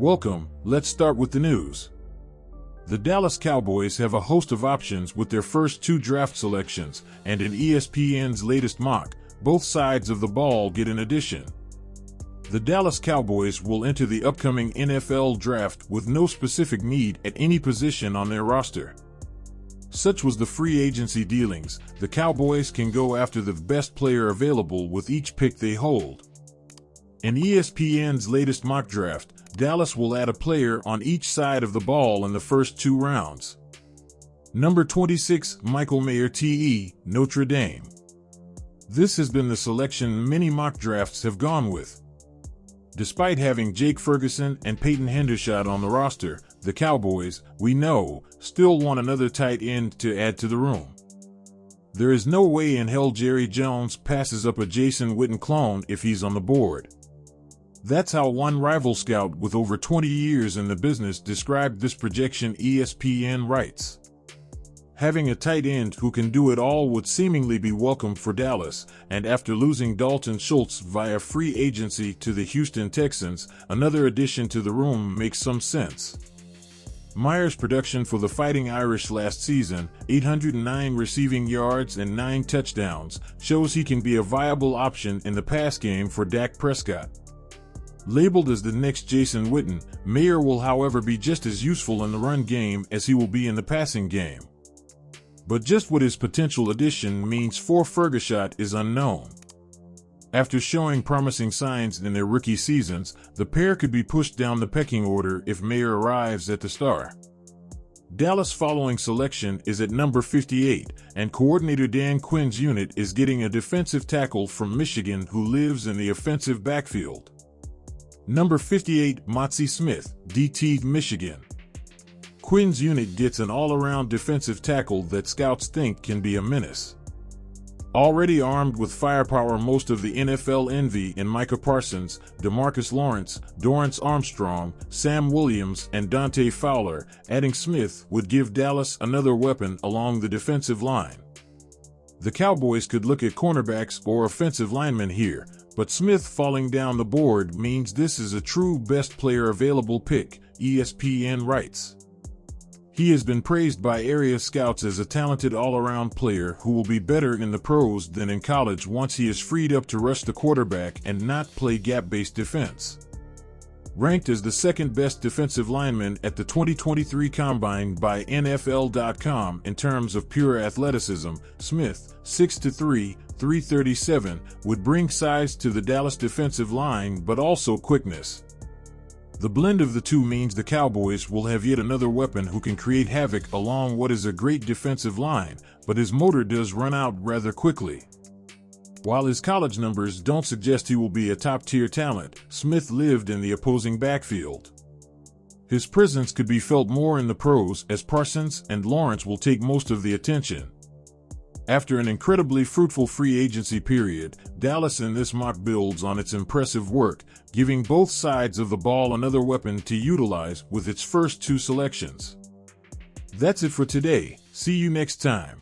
Welcome, let's start with the news. The Dallas Cowboys have a host of options with their first two draft selections, and in ESPN's latest mock, both sides of the ball get an addition. The Dallas Cowboys will enter the upcoming NFL draft with no specific need at any position on their roster. Such was the free agency dealings. The Cowboys can go after the best player available with each pick they hold. In ESPN's latest mock draft, Dallas will add a player on each side of the ball in the first two rounds. Number 26, Michael Mayer TE, Notre Dame. This has been the selection many mock drafts have gone with. Despite having Jake Ferguson and Peyton Hendershot on the roster, the Cowboys, we know, still want another tight end to add to the room. There is no way in hell Jerry Jones passes up a Jason Witten clone if he's on the board. That's how one rival scout with over 20 years in the business described this projection. ESPN writes, having a tight end who can do it all would seemingly be welcome for Dallas, and after losing Dalton Schultz via free agency to the Houston Texans, another addition to the room makes some sense. Meyer's production for the Fighting Irish last season, 809 receiving yards and 9 touchdowns, shows he can be a viable option in the pass game for Dak Prescott. Labeled as the next Jason Witten, Mayer will however be just as useful in the run game as he will be in the passing game. But just what his potential addition means for Ferguson is unknown. After showing promising signs in their rookie seasons, the pair could be pushed down the pecking order if Mayer arrives at the star. Dallas' following selection is at number 58, and coordinator Dan Quinn's unit is getting a defensive tackle from Michigan who lives in the offensive backfield. Number 58, Mazi Smith, DT Michigan. Quinn's unit gets an all-around defensive tackle that scouts think can be a menace. Already armed with firepower, most of the NFL envy in Micah Parsons, DeMarcus Lawrence, Dorrance Armstrong, Sam Williams, and Dante Fowler, adding Smith would give Dallas another weapon along the defensive line. The Cowboys could look at cornerbacks or offensive linemen here, but Smith falling down the board means this is a true best player available pick, ESPN writes. He has been praised by area scouts as a talented all-around player who will be better in the pros than in college once he is freed up to rush the quarterback and not play gap-based defense. Ranked as the second-best defensive lineman at the 2023 Combine by NFL.com in terms of pure athleticism, Smith, 6'3", 337, would bring size to the Dallas defensive line but also quickness. The blend of the two means the Cowboys will have yet another weapon who can create havoc along what is a great defensive line, but his motor does run out rather quickly. While his college numbers don't suggest he will be a top-tier talent, Smith lived in the opposing backfield. His presence could be felt more in the pros as Parsons and Lawrence will take most of the attention. After an incredibly fruitful free agency period, Dallas in this mock builds on its impressive work, giving both sides of the ball another weapon to utilize with its first two selections. That's it for today. See you next time.